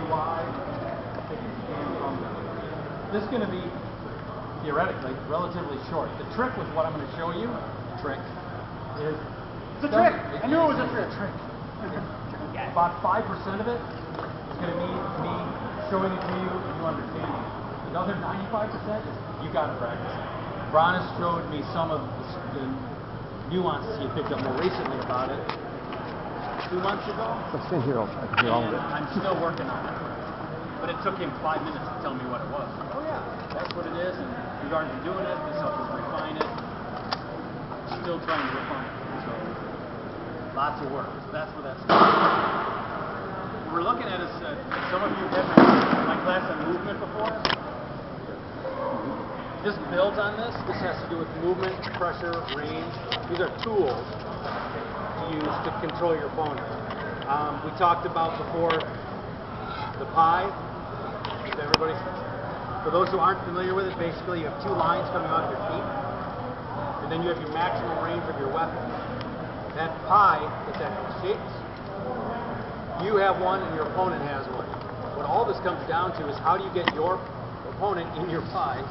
why taking a scan from them. This is going to be, theoretically, relatively short. The trick with what I'm going to show you, is... It's a trick! I knew it was a trick. About 5% of it is going to be me showing it to you and you understanding it. The other 95% is you got to practice it. Ron has showed me some of the nuances he picked up more recently about it 2 months ago. Let's stand here. I can hear all of it. I'm still working on it. But it took him 5 minutes to tell me what it was. Oh yeah, that's what it is, and we've already been doing it. This helps us refine it. Still trying to refine it. So lots of work. So that's where that's what we're looking at is some of you have had my class on movement before. This builds on this. This has to do with movement, pressure, range. These are tools to use to control your opponent. We talked about before the pie. Everybody, for those who aren't familiar with it, basically you have two lines coming off your feet, and then you have your maximum range of your weapon. That pie is that shapes. You have one and your opponent has one. What all this comes down to is how do you get your opponent in your pie and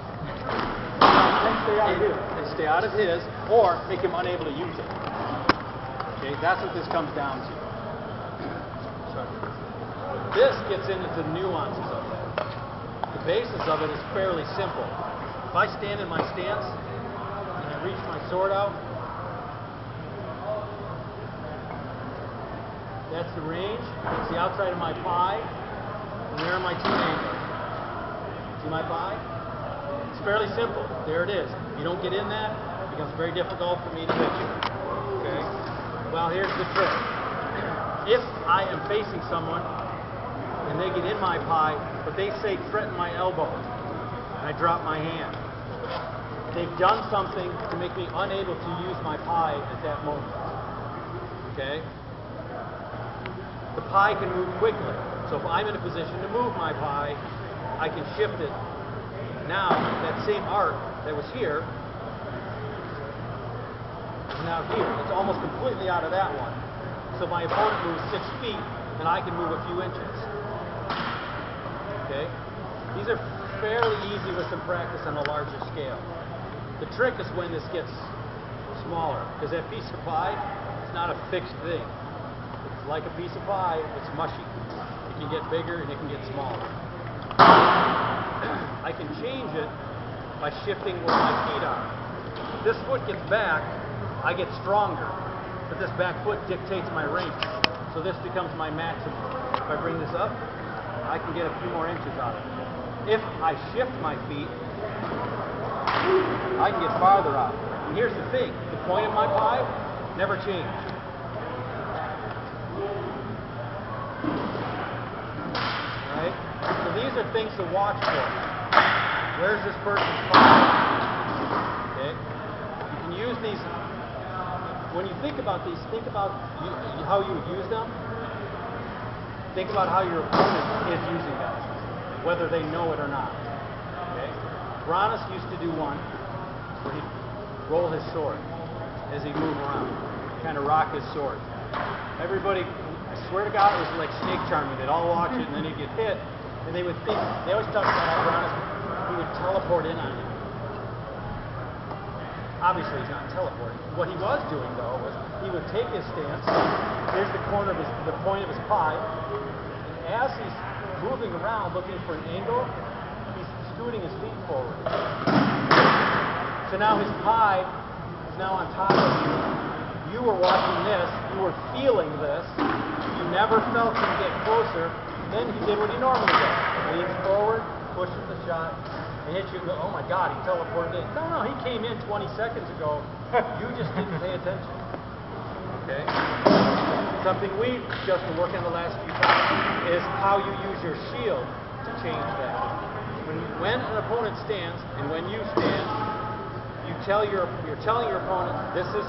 stay out of his, or make him unable to use it. Okay, that's what this comes down to. This gets into the nuances of it. The basis of it is fairly simple. If I stand in my stance and I reach my sword out, that's the range. It's the outside of my pie, and there are my two angles. See my pie? It's fairly simple. There it is. If you don't get in that, it becomes very difficult for me to hit you. Okay? Well, here's the trick. If I am facing someone and they get in my pie, but they say threaten my elbow, and I drop my hand, they've done something to make me unable to use my pie at that moment. Okay? The pie can move quickly. So if I'm in a position to move my pie, I can shift it. Now, that same arc that was here is now here. It's almost completely out of that one. So my opponent moves 6 feet, and I can move a few inches. Okay? These are fairly easy with some practice on a larger scale. The trick is when this gets smaller, because that piece of pie is not a fixed thing. It's like a piece of pie, it's mushy. It can get bigger and it can get smaller. I can change it by shifting where my feet are. If this foot gets back, I get stronger, but this back foot dictates my range. So this becomes my maximum. If I bring this up, I can get a few more inches out of it. If I shift my feet, I can get farther out. And here's the thing, the point of my pie never changed. Right? So these are things to watch for. Where's this person's pie? Okay? You can use these. When you think about these, think about how you would use them. Think about how your opponent is using them, whether they know it or not. Okay? Bronis used to do one where he'd roll his sword as he'd move around, kind of rock his sword. Everybody, I swear to God, it was like snake charming. They'd all watch it, and then he'd get hit, and they would think, they always talked about how Bronis, he would teleport in on you. Obviously, he's not teleporting. What he was doing, though, was he would take his stance. Here's the corner of the point of his pie. And as he's moving around looking for an angle, he's scooting his feet forward. So now his pie is now on top of you. You were watching this. You were feeling this. You never felt him get closer. Then he did what he normally does. Leans forward, pushes the shot, and hits you and go, oh my God, he teleported in. No, he came in 20 seconds ago. You just didn't pay attention. Okay? Something we've just been working on the last few times is how you use your shield to change that. When an opponent stands and when you stand, you're telling your opponent, this is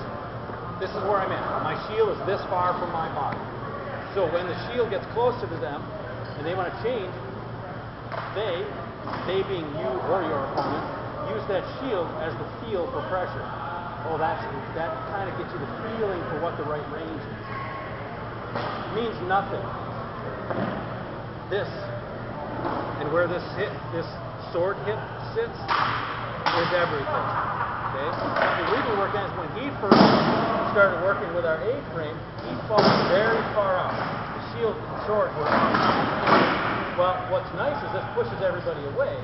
where I'm at. My shield is this far from my body. So when the shield gets closer to them and they want to change, they being you or your opponent, use that shield as the field for pressure. Oh, that kind of gets you the feeling for what the right range is. It means nothing. this and where this sword hip sits is everything. Okay? What we've been working on is when he first started working with our A-frame, he fought very far out. The shield and sword were out. Well, what's nice is this pushes everybody away.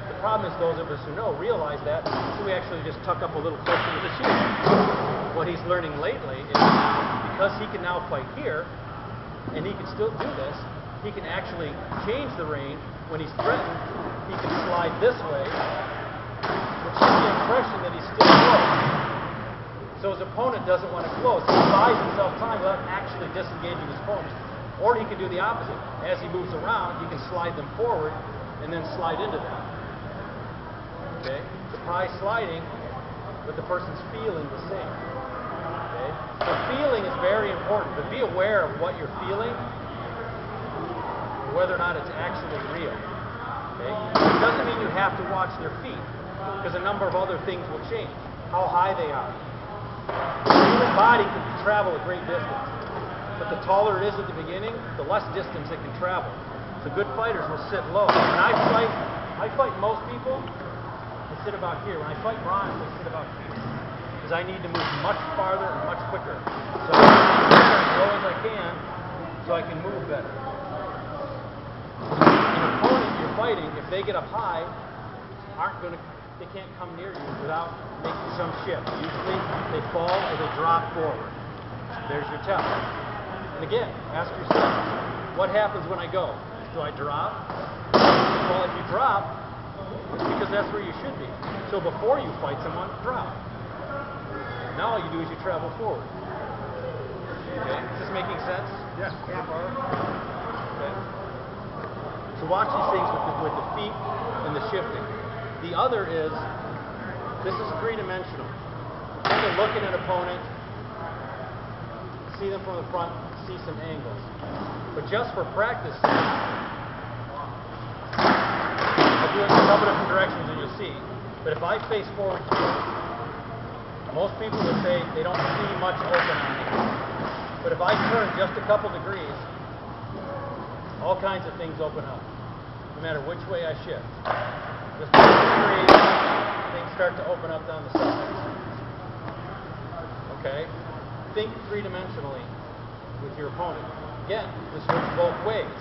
The problem is those of us who know realize that, so we actually just tuck up a little closer to the shield. What he's learning lately is because he can now fight here, and he can still do this, he can actually change the range. When he's threatened, he can slide this way, which gives the impression that he's still close. So his opponent doesn't want to close. He buys himself time without actually disengaging his opponent. Or he can do the opposite. As he moves around, he can slide them forward and then slide into them. Okay? The pie sliding, but the person's feeling the same. Okay? So feeling is very important, but be aware of what you're feeling, whether or not it's actually real. Okay? It doesn't mean you have to watch their feet, because a number of other things will change. How high they are. The human body can travel a great distance, but the taller it is at the beginning, the less distance it can travel. So good fighters will sit low. When I fight most people, they sit about here. When I fight bronze, they sit about here, because I need to move much farther and much quicker. So I need to get as low as I can, so I can move better. An opponent you're fighting, if they get up high, they can't come near you without making some shift. Usually they fall or they drop forward. There's your tell. And again, ask yourself, what happens when I go? Do I drop? Well, if you drop, it's because that's where you should be. So before you fight someone, drop. Now all you do is you travel forward. Okay? Is this making sense? Yeah. Okay. So watch these things with the feet and the shifting. The other is, this is three-dimensional. Kind of look at an opponent, see them from the front, see some angles. But just for practice, I'll do it in a couple different directions and you'll see. But if I face forward here, most people would say they don't see much open on me. But if I turn just a couple degrees, all kinds of things open up, no matter which way I shift. Just 2 degrees, things start to open up down the sides. Okay? Think three-dimensionally with your opponent. Again, this works both ways.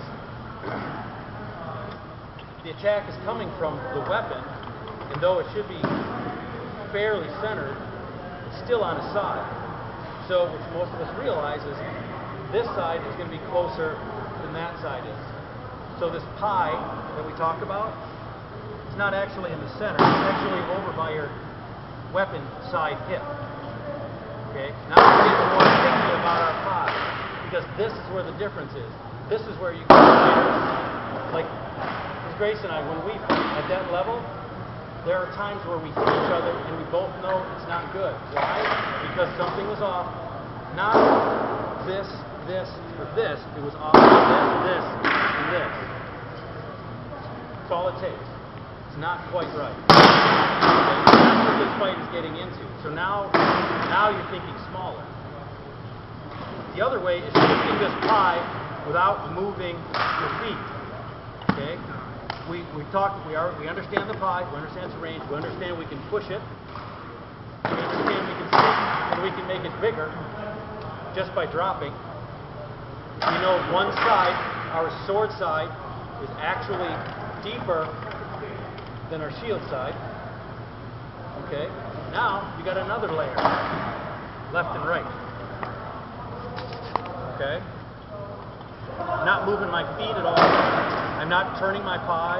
The attack is coming from the weapon, and though it should be fairly centered, it's still on a side. So, which most of us realize is this side is going to be closer than that side is. So this pie that we talk about, it's not actually in the center, it's actually over by your weapon side hip. Okay? Now we're getting more picky about our pie, because this is where the difference is. This is where you can like Grace and I, when we fight at that level, there are times where we hit each other and we both know it's not good. Why? Because something was off. Not this, or this. It was off this, and this. That's all it takes. It's not quite right. Okay? That's what this fight is getting into. So now you're thinking smaller. The other way is shifting this pie without moving your feet. Okay? We understand the pie, we understand its range, we understand we can push it, we understand we can stick, and we can make it bigger just by dropping. We know one side, our sword side, is actually deeper than our shield side. Okay? Now, you got another layer, left and right. Okay? I'm not moving my feet at all. I'm not turning my pie,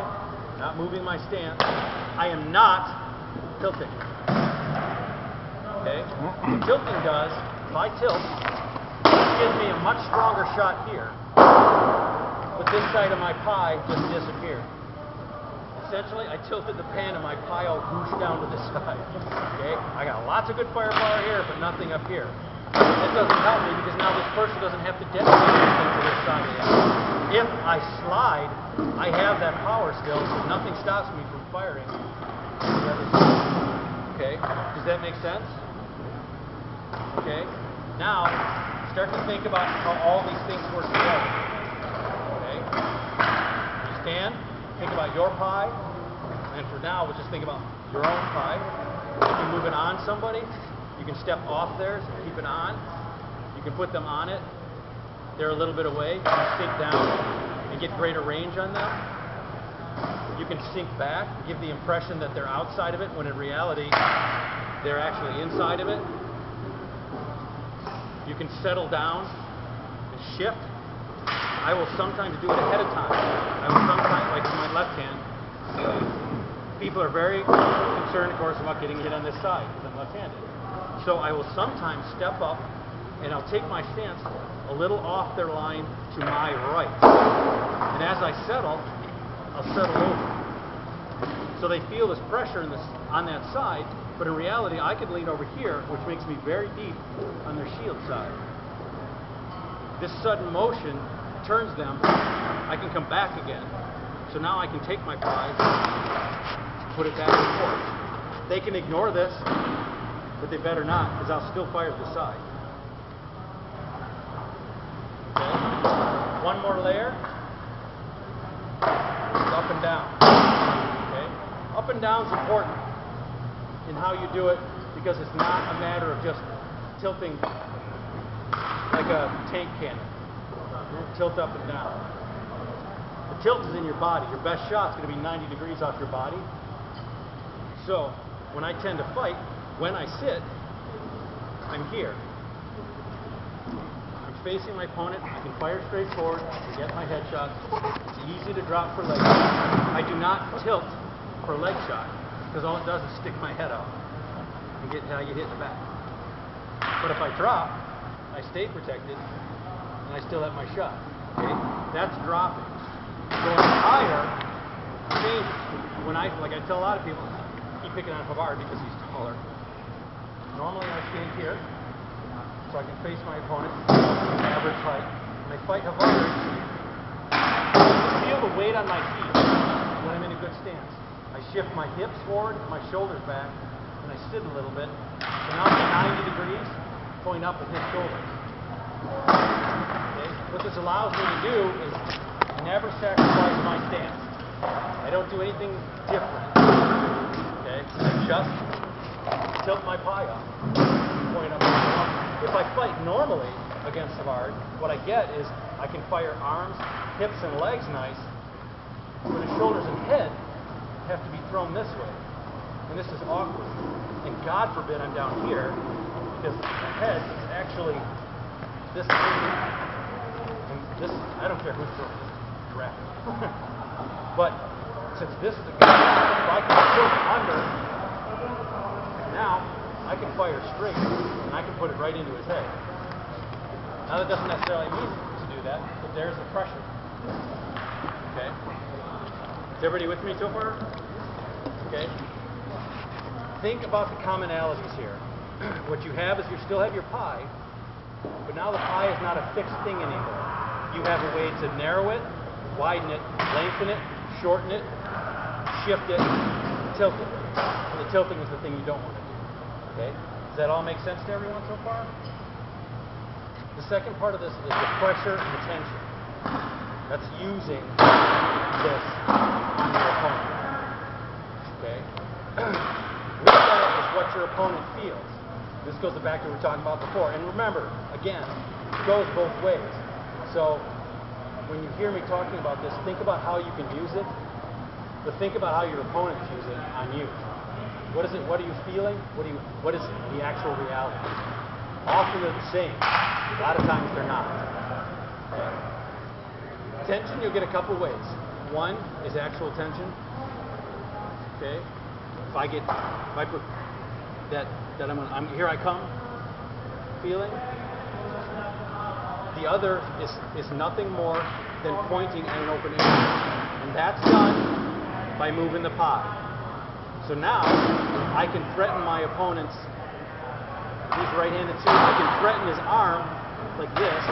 not moving my stance. I am not tilting. Okay? What tilting does, if I tilt, it gives me a much stronger shot here. But this side of my pie just disappeared. Essentially, I tilted the pan and my pie all gooshed down to this side. Okay? I got lots of good firepower here, but nothing up here. It doesn't help me because now this person doesn't have to detonate anything to this side of the house. If I slide, I have that power still, so nothing stops me from firing the other side. Okay? Does that make sense? Okay? Now, start to think about how all these things work together. Okay? can, think about your pie. And for now, we'll just think about your own pie. If you move it on somebody, you can step off theirs and keep it on. You can put them on it. They're a little bit away. You can sink down and get greater range on them. You can sink back, give the impression that they're outside of it, when in reality, they're actually inside of it. You can settle down and shift. I will sometimes do it ahead of time. I will sometimes, like with my left hand, people are very concerned, of course, about getting hit on this side because I'm left-handed. So I will sometimes step up and I'll take my stance a little off their line to my right. And as I settle, I'll settle over. So they feel this pressure on that side, but in reality, I could lean over here, which makes me very deep on their shield side. This sudden motion turns them. I can come back again. So now I can take my prize, put it back and forth. They can ignore this, but they better not, because I'll still fire the side. Okay. One more layer. Up and down. Okay. Up and down is important in how you do it, because it's not a matter of just tilting like a tank cannon. Tilt up and down. The tilt is in your body. Your best shot's going to be 90 degrees off your body. So when I tend to fight, when I sit, I'm here. I'm facing my opponent. I can fire straight forward to get my headshot. It's easy to drop for leg shot. I do not tilt for a leg shot, because all it does is stick my head out and get how you hit in the back. But if I drop, I stay protected and I still have my shot. Okay? That's dropping. Going higher changes. When like I tell a lot of people, keep picking on Havard because he's taller. Normally I stand here, so I can face my opponent, average height. When I fight Havard, I feel the weight on my feet when I'm in a good stance. I shift my hips forward, my shoulders back, and I sit a little bit. So now I'm at 90 degrees, point up and hit shoulders. Okay? What this allows me to do is never sacrifice my stance. I don't do anything different. Okay? I just tilt my pie up, point up and down. If I fight normally against Savard, what I get is I can fire arms, hips, and legs nice, but the shoulders and head have to be thrown this way. And this is awkward. And God forbid I'm down here, because the head is actually this way. And this, I don't care who's throwing this, crap. But since this is the guy, if I can tilt under, now I can fire straight, and I can put it right into his head. Now that doesn't necessarily mean to do that, but there's the pressure. Okay? Is everybody with me so far? Okay? Think about the commonalities here. What you have is you still have your pie, but now the pie is not a fixed thing anymore. You have a way to narrow it, widen it, lengthen it, shorten it, shift it, tilt it. And the tilting is the thing you don't want to do. Okay? Does that all make sense to everyone so far? The second part of this is the pressure and the tension. That's using this on your opponent. Okay? With that is what your opponent feels. This goes back to what we were talking about before. And remember, again, it goes both ways. So when you hear me talking about this, think about how you can use it, but think about how your opponents use it on you. What is it? What are you feeling? What is the actual reality? Often they're the same. A lot of times they're not. Okay? Tension you'll get a couple ways. One is actual tension. Okay? If I put that I'm here I come feeling. The other is nothing more than pointing at an open area. And that's done by moving the pie. So now I can threaten my opponent's, he's right-handed too, I can threaten his arm like this,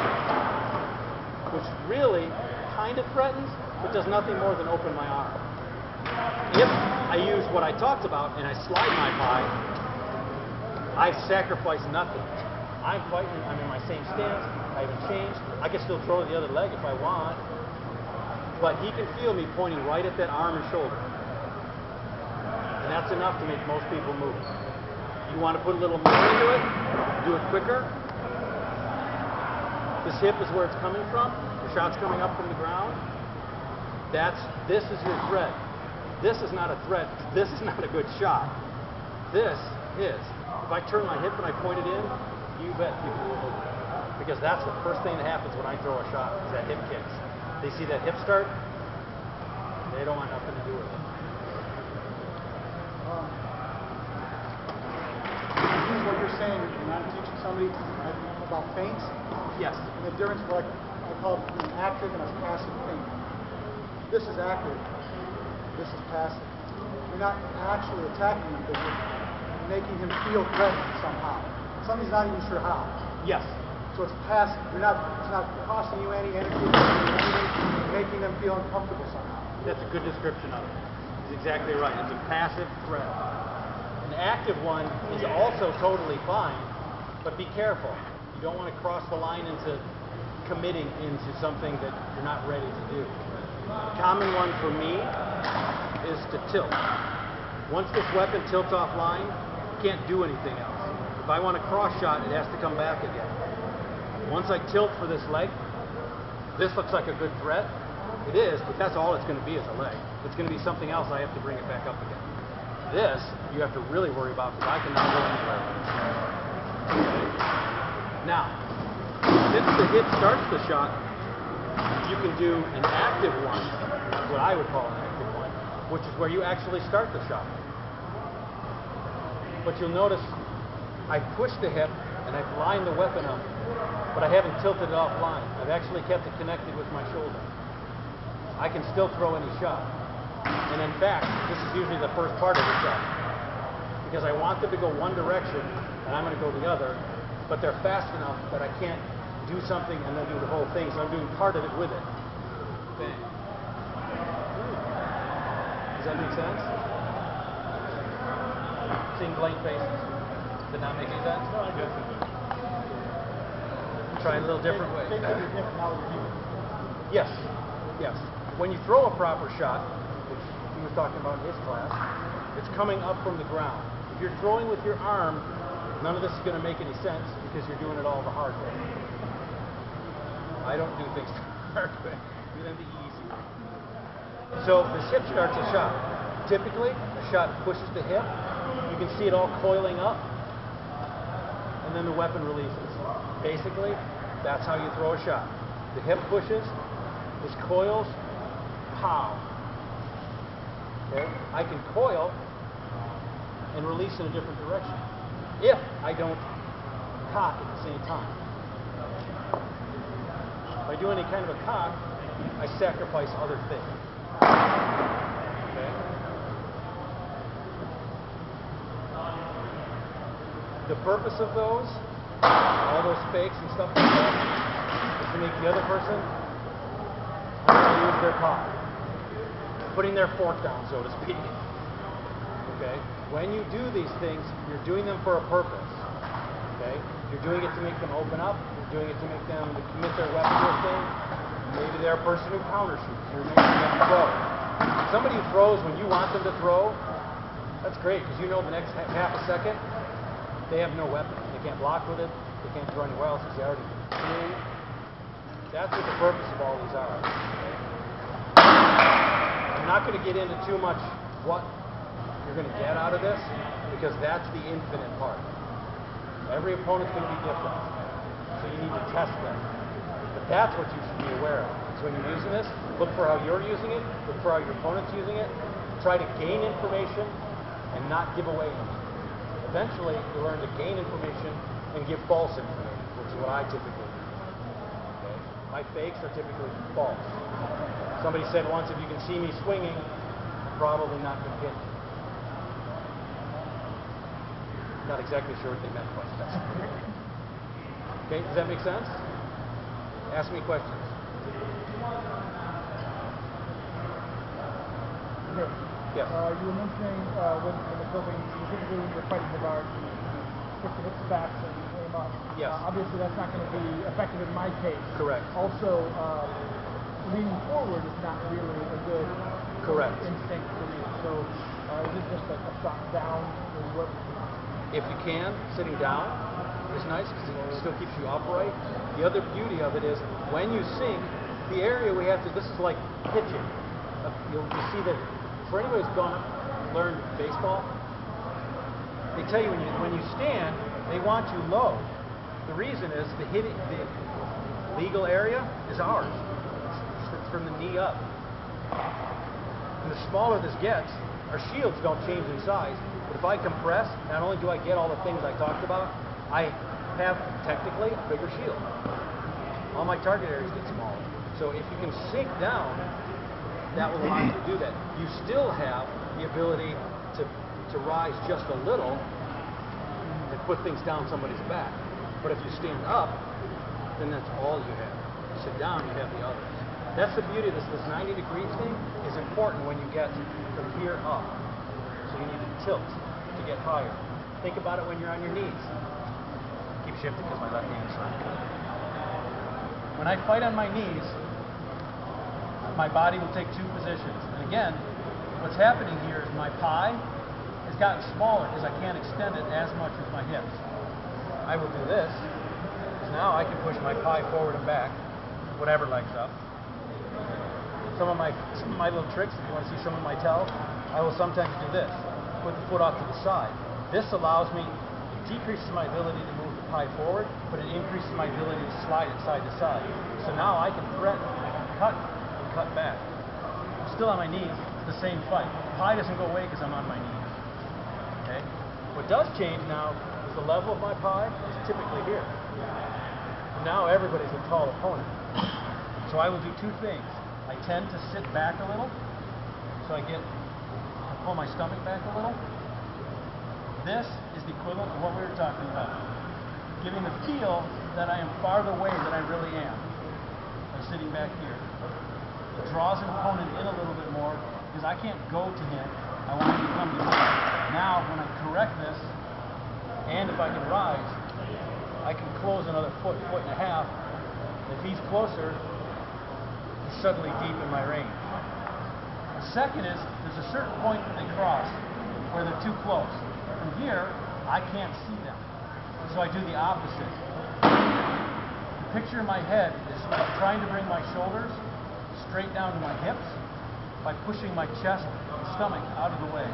which really kind of threatens, but does nothing more than open my arm. If I use what I talked about and I slide my pie, I've sacrificed nothing. I'm fighting, I'm in my same stance, I haven't changed. I can still throw the other leg if I want. but he can feel me pointing right at that arm and shoulder. And that's enough to make most people move. You want to put a little more into it, do it quicker. This hip is where it's coming from. The shot's coming up from the ground. This is your thread. This is not a thread. This is not a good shot. This is. If I turn my hip and I point it in, you bet people will move. Because that's the first thing that happens when I throw a shot, is that hip kicks. They see that hip start, they don't want nothing to do with it. What you're saying, when I'm teaching somebody about feints, Yes. and the difference, like I call it an active and a passive feint. This is active. This is passive. You're not actually attacking him, but you're making him feel threatened somehow. Somebody's not even sure how. Yes. So it's passive. It's not costing you any energy. You're making them feel uncomfortable somehow. That's a good description of it. He's exactly right. It's a passive threat. An active one is also totally fine, but be careful. You don't want to cross the line into committing into something that you're not ready to do. A common one for me is to tilt. Once this weapon tilts offline, you can't do anything else. If I want a cross shot, it has to come back again. Once I tilt for this leg, this looks like a good threat. It is, but that's all it's going to be is a leg. If it's going to be something else, I have to bring it back up again. This, you have to really worry about because I can now go anywhere with this. Okay. Now, if the hip starts the shot, you can do an active one, what I would call an active one, which is where you actually start the shot. But you'll notice I push the hip and I've lined the weapon up, but I haven't tilted it offline. I've actually kept it connected with my shoulder. I can still throw any shot. And in fact, this is usually the first part of the shot. Because I want them to go one direction and I'm going to go the other, but they're fast enough that I can't do something and then do the whole thing, so I'm doing part of it with it. Bang. Does that make sense? Seeing blank faces. Did not make any sense? No, I guess it did. Try it a little different way. Take your hip now with you. Yes, yes. When you throw a proper shot, which he was talking about in his class, it's coming up from the ground. If you're throwing with your arm, none of this is going to make any sense because you're doing it all the hard way. I don't do things the hard way. Do them the easy way. So this hip starts a shot. Typically, a shot pushes the hip. You can see it all coiling up, and then the weapon releases. Basically, that's how you throw a shot. The hip pushes, this coils, pow. Okay? I can coil and release in a different direction if I don't cock at the same time. If I do any kind of a cock, I sacrifice other things. Okay? The purpose of those, all those fakes and stuff like that, is to make the other person use their cock. Putting their fork down, so to speak. Okay? When you do these things, you're doing them for a purpose. Okay? You're doing it to make them open up. You're doing it to make them commit their weapon to a thing. Maybe they're a person who counter shoots. You're making them throw. Somebody who throws when you want them to throw, that's great, because you know the next half a second, they have no weapon. They can't block with it. They can't throw anywhere else because they already threw. That's what the purpose of all these are. Okay? I'm not going to get into too much what you're going to get out of this, because that's the infinite part. Every opponent's going to be different, so you need to test them. But that's what you should be aware of. So when you're using this, look for how you're using it, look for how your opponent's using it, try to gain information and not give away anything. Eventually, you learn to gain information and give false information, which is what I typically do. Okay? My fakes are typically false. Somebody said once, if you can see me swinging, I'm probably not going to hit you. Not exactly sure what they meant by that. Okay, does that make sense? Ask me questions. Okay. Yes. You were mentioning when the building, specifically when you're fighting the guard, you push the hips back so you aim up. Yes. Obviously, that's not going to be effective in my case. Correct. Also, leaning forward is not really a good Correct. instinct for me. So is it just like a shot down or what? If you can, sitting down is nice because it still keeps you upright. The other beauty of it is when you sink, the area we have to, this is like pitching. You'll see that for anybody who's learned baseball, they tell you when you stand, they want you low. The reason is the legal area is ours. It's from the knee up. And the smaller this gets, our shields don't change in size. But if I compress, not only do I get all the things I talked about, I have technically a bigger shield. All my target areas get smaller. So if you can sink down, that will allow you to do that. You still have the ability to rise just a little and put things down somebody's back. But if you stand up, then that's all you have. You sit down, you have the others. That's the beauty of this. This 90-degree thing is important when you get from here up. So you need to tilt to get higher. Think about it when you're on your knees. Keep shifting because my left hand is on. When I fight on my knees, my body will take two positions. And again, what's happening here is my pie has gotten smaller because I can't extend it as much with my hips. I will do this. Now I can push my pie forward and back, whatever leg's up. Some of my little tricks, if you want to see some of my tells, I will sometimes do this. Put the foot off to the side. This allows me, it decreases my ability to move the pie forward, but it increases my ability to slide it side to side. So now I can threaten, I can cut and cut back. I'm still on my knees, it's the same fight. The pie doesn't go away because I'm on my knees. Okay? What does change now is the level of my pie is typically here. Now everybody's a tall opponent. So I will do two things. I tend to sit back a little, so I pull my stomach back a little. This is the equivalent of what we were talking about. Giving the feel that I am farther away than I really am by sitting back here. It draws an opponent in a little bit more because I can't go to him. I want him to come to me. Now, when I correct this, and if I can rise, I can close another foot and a half. If he's closer, he's suddenly deep in my range. The second is, there's a certain point that they cross where they're too close. From here, I can't see them. So I do the opposite. The picture in my head is I'm trying to bring my shoulders straight down to my hips by pushing my chest and stomach out of the way.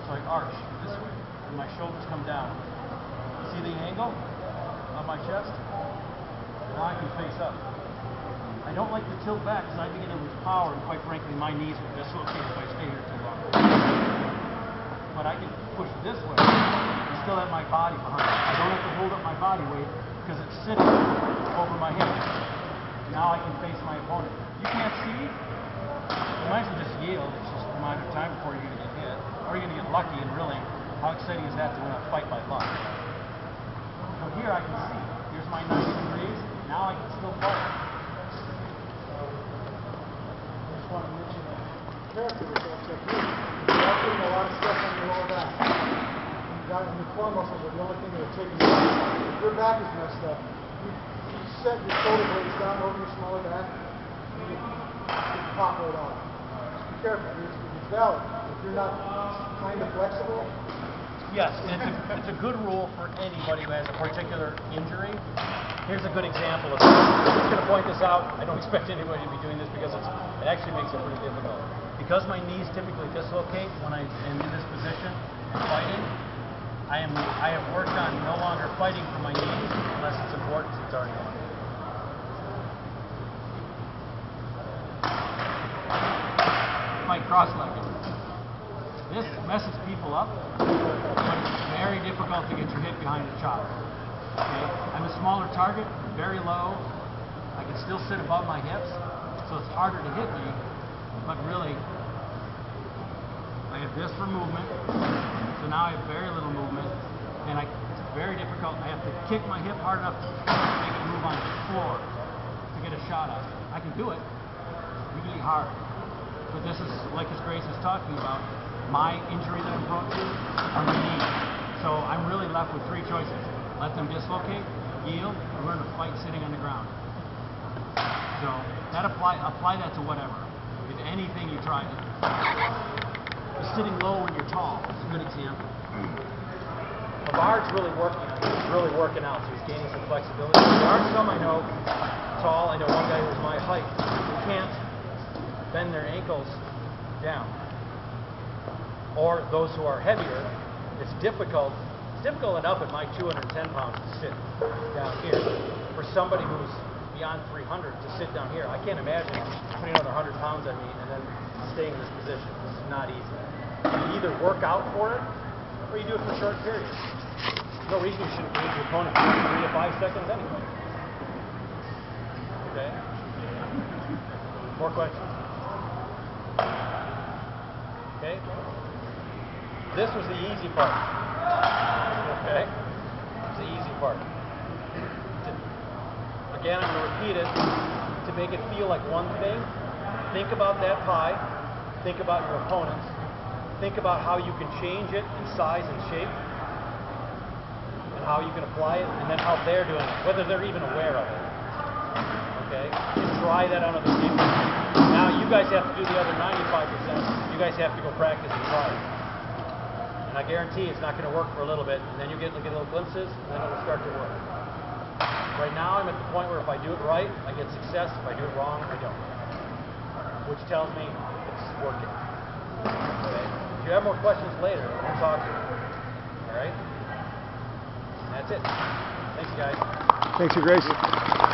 So I arch this way, and my shoulders come down. See the angle of my chest? Now I can face up. I don't like to tilt back because I begin to lose power, and quite frankly, my knees will dislocate if I stay here too long. But I can push this way and still have my body behind me. I don't have to hold up my body weight because it's sitting over my hips. Now I can face my opponent. You can't see, you might as well just yield. It's just a matter of time before you're going to get hit. Or you're going to get lucky, and really, how exciting is that to win a fight by luck? So here I can see. Here's my 90 degrees. Now I can still fight. I just want to mention the character with that technique. You're putting a lot of stress on your lower back. And your core muscles are the only thing that are taking you. If your back is messed up, you set your shoulder blades down over your smaller back, and you pop right off. Just be careful. It's valid. If you're not kind of flexible, Yes, and it's a good rule for anybody who has a particular injury. Here's a good example of this. I'm just going to point this out. I don't expect anybody to be doing this because it actually makes it pretty difficult. Because my knees typically dislocate when I am in this position and fighting, I have worked on no longer fighting for my knees unless it's important, so it's already won. Fight cross-legged. This messes people up, but it's very difficult to get your hit behind the chop. Okay? I'm a smaller target, very low. I can still sit above my hips, so it's harder to hit me, but really, I have this for movement, so now I have very little movement, and it's very difficult. I have to kick my hip hard enough to make it move on the floor to get a shot at it. I can do it, really hard, but this is, like as Grace is talking about, my injury that I'm prone to are my knees. So I'm really left with three choices. Let them dislocate, yield, or learn to fight sitting on the ground. So that apply that to whatever. With anything you try. Sitting low when you're tall is a good example. Bavard's really working on it. He's really working out, so he's gaining some flexibility. There are some I know tall. I know one guy who's my height who can't bend their ankles down. Or those who are heavier, it's difficult. It's difficult enough at my 210 pounds to sit down here. For somebody who's beyond 300 to sit down here, I can't imagine putting another 100 pounds on me and then staying in this position. This is not easy. You either work out for it or you do it for short periods. No reason you shouldn't engage your opponent for 3 to 5 seconds anyway. Okay? More questions? Okay? This was the easy part. Okay? It's the easy part. Again, I'm going to repeat it to make it feel like one thing. Think about that pie. Think about your opponents. Think about how you can change it in size and shape, and how you can apply it, and then how they're doing it, whether they're even aware of it. Okay? And try that on other people. Now you guys have to do the other 95%. You guys have to go practice and try it. And I guarantee it's not going to work for a little bit, and then you get little glimpses, and then it'll start to work. Right now I'm at the point where if I do it right, I get success. If I do it wrong, I don't. Which tells me it's working. Okay? If you have more questions later, we'll talk to you. All right? And that's it. Thanks, guys. Thanks, Grace.